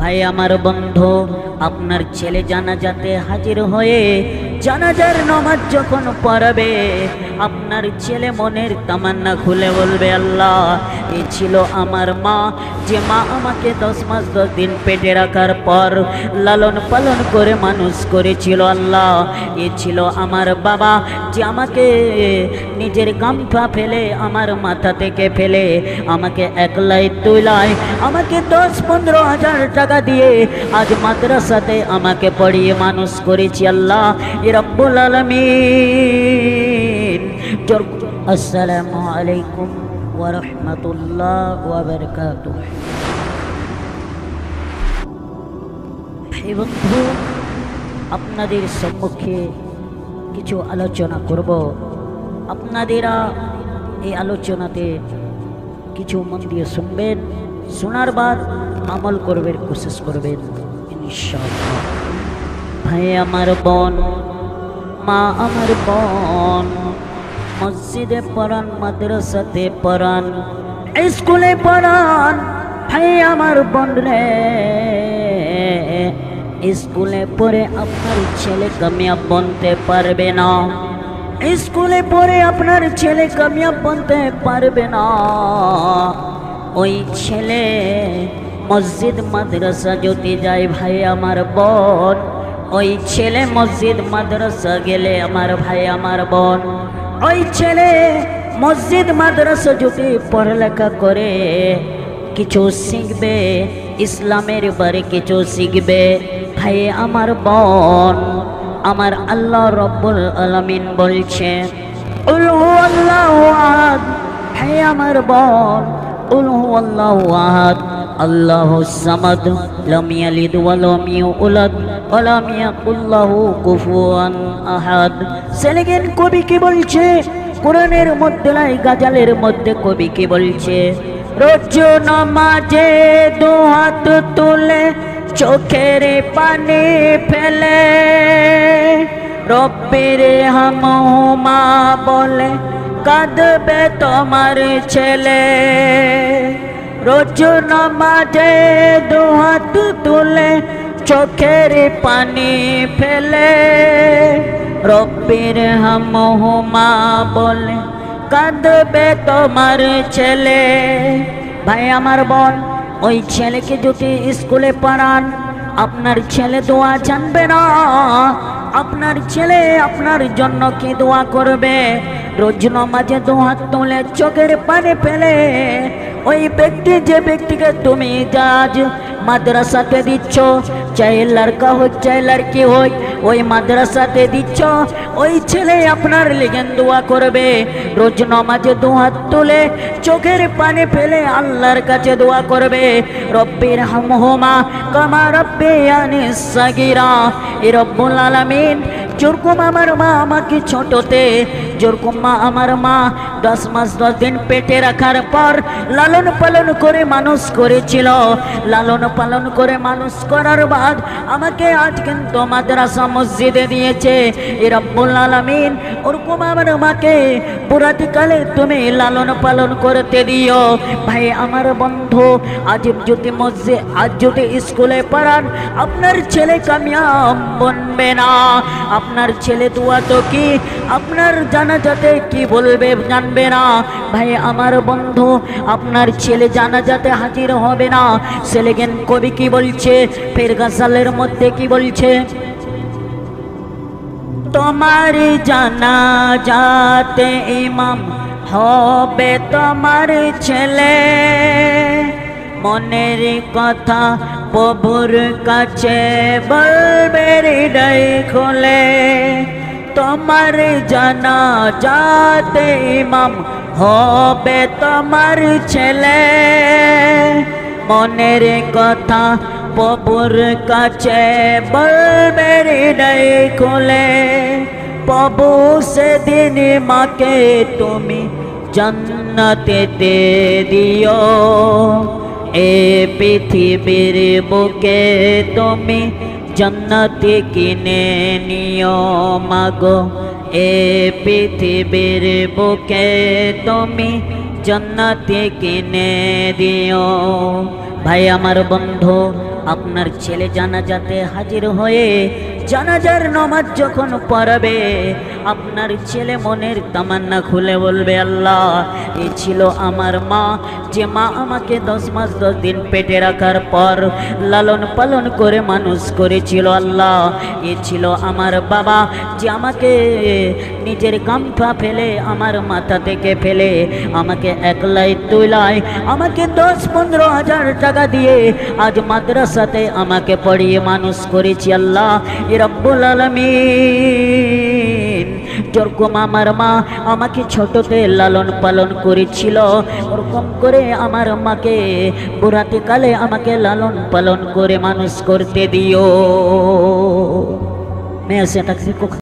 ভাই আমার বন্ধু, আপনার ছেলে জানাজাতে হাজির হয়ে জানাজার নামাজ যখন পড়াবে, আপনার ছেলে মনের তামান্না খুলে বলবে, আল্লাহ, এ ছিল আমার মা, যে মা আমাকে 10 মাস 10 দিন পেটে রাখার পর লালন পালন করে মানুষ করেছিল। আল্লাহ, এ ছিল আমার বাবা, যে আমাকে নিজের গামছা ফেলে, আমার মাথা থেকে ফেলে আমাকে 1 লাই 2 লাই, আমাকে 10-15 হাজার টাকা দিয়ে আজ মাদ্রাসাতে আমাকে পড়িয়ে মানুষ করেছি। আল্লাহ, এ রব্বুল আলামিন। আসসালামু আলাইকুম ওয়া রাহমাতুল্লাহ ওয়া বারাকাতুহু। হে বন্ধু, আপনাদের সম্মুখে কিছু আলোচনা করব। আপনাদেরা এই আলোচনাতে কিছু মন দিয়ে শুনবেন, শোনার বাদ আমল করবেন, কোশিশ করবেন ইনশাআল্লাহ। ভাই আমার বোন, মা আমার বোন, মসজিদে পড়ান, মাদ্রাসাতে পড়ান, স্কুলে পড়ান। ভাই আমার বোন রে, স্কুলে পড়ে আপনার ছেলে কামিয়াব বনতে পারবে না। স্কুলে পড়ে আপনার ছেলে কামিয়াব বনতে পারবে না। ওই ছেলে মসজিদ মাদ্রাসা যদি যায়, ভাই আমার বোন, ওই ছেলে মসজিদ মাদ্রাসা গেলে, আমার ভাই আমার বোন, ওই ছেলে মসজিদ মাদ্রাসা যদি পড়ালেখা করে কিছু শিখবে, ইসলামের বারে কিছু শিখবে। ভাই আমার বোন, আমার আল্লাহ রব্বুল আলামিন বলছে, কুল হুয়াল্লাহু আহাদ। ভাই আমার বোন, কুল হুয়াল্লাহু আহাদ, আল্লাহুস সামাদ, লাম ইয়ালিদ ওয়া লাম ইউলাদ ওয়া লাম ইয়াকুল লাহু কুফুয়ান আহাদ। সেলিগেন কবি কি বলছে? কোরআনের মধ্যে নাই, গাজালের মধ্যে কবি কি বলছে? রোজ নামাজে 2 হাত তুলে চোখের পানি ফেলে, রব্বির হামহুমা বলে কাঁদবে তোমার ছেলে। রোজ নামাজে 2 হাত তুলে চোখের পানি ফেলে, রব্বির হামহুমা বলে কাঁদবে তোমার ছেলে। ভাই আমার বোন, ওই ছেলেকে যদি স্কুলে পড়ান, আপনার ছেলে দোয়া জানবে না। আপনার ছেলে আপনার জন্য কি দোয়া করবে? রোজ নামাজে 2 হাত তুলে চোখের পানি ফেলে ওই ব্যক্তি, যে ব্যক্তিকে তুমি আজ মাদ্রাসাতে দিচ্ছ, চাই লড়কা হোক চাই লড়কি হোক, ওই মাদ্রাসাতে দিচ্ছ, ওই ছেলে আপনার লেগেন দোয়া করবে। রোজ নামাজে 2 হাত তুলে চোখের পানি ফেলে আল্লাহর কাছে দোয়া করবে, রব্বির হামহুমা কামা রাব্বিয়ানি সাগীরা। এ রব্বুল আলামিন, যেরকম আমার মা আমাকে ছোটতে, যেরকম মা আমার মা 10 মাস 10 দিন পেটে রাখার পর লালন পালন করে মানুষ করেছিল, লালন পালন করে মানুষ করার বাদ আমাকে আজ কিন্তু মাদ্রাসা মসজিদে দিয়েছে। এ রব্বুল আলামিন, ওরকম আমার মাকে বুড়াতিকালে তুমি লালন পালন করতে দিও। ভাই আমার বন্ধু, আজ যদি মসজিদ, আজ যদি স্কুলে পড়ান, আপনার ছেলে কামিয়াব বনবে না। আপনার ছেলে দোয়া তো কি, আপনার জানাজাতে কি বলবে জানবে না। ভাই আমার বন্ধু, আপনার ছেলে জানাজাতে হাজির হবে না। সেলেগেন কবি কি বলছে? ফের গাজালের মধ্যে কি বলছে? তোমার জানাজাতে ইমাম হবে তোমার ছেলে, মনের কথা প্রভুর কাছে বলবে হৃদয় খুলে। তোমার জানাজাতে ইমাম হবে তোমার ছেলে, মনের কথা প্রভুর কাছে বলবে হৃদয় খুলে। প্রভু সেদিন মাকে তুমি জান্নাতে দিও, এ পৃথিবীর বুকে তুমি জান্নাতে কিনে নিও মাগো, এ পৃথিবীর বুকে তুমি জান্নাতে কিনে দিও। ভাই আমার বন্ধু, আপনার ছেলে জানাজাতে হাজির হয়ে জানাজার নামাজ যখন পড়াবে আপনার ছেলে মনের তামান্না খুলে বলবে, আল্লাহ এই ছিল আমার মা, যে মা আমাকে 10 মাস 10 দিন পেটে রাখার পর লালন পালন করে মানুষ করেছিল। আল্লাহ এ ছিল আমার বাবা, যে আমাকে নিজের গামছা ফেলে আমার মাথা থেকে ফেলে আমাকে একলাই তুলায় আমাকে 10-15 হাজার টাকা দিয়ে আজ মাদ্রাসাতে আমাকে পড়িয়ে মানুষ করেছি। আল্লাহ রব্বুল আলামিন যেরকম আমার মা আমাকে ছোটতে লালন পালন করেছিল ওরকম করে আমার মাকে বুড়াতে কালে আমাকে লালন পালন করে মানুষ করতে দিও। मैं ऐसे तक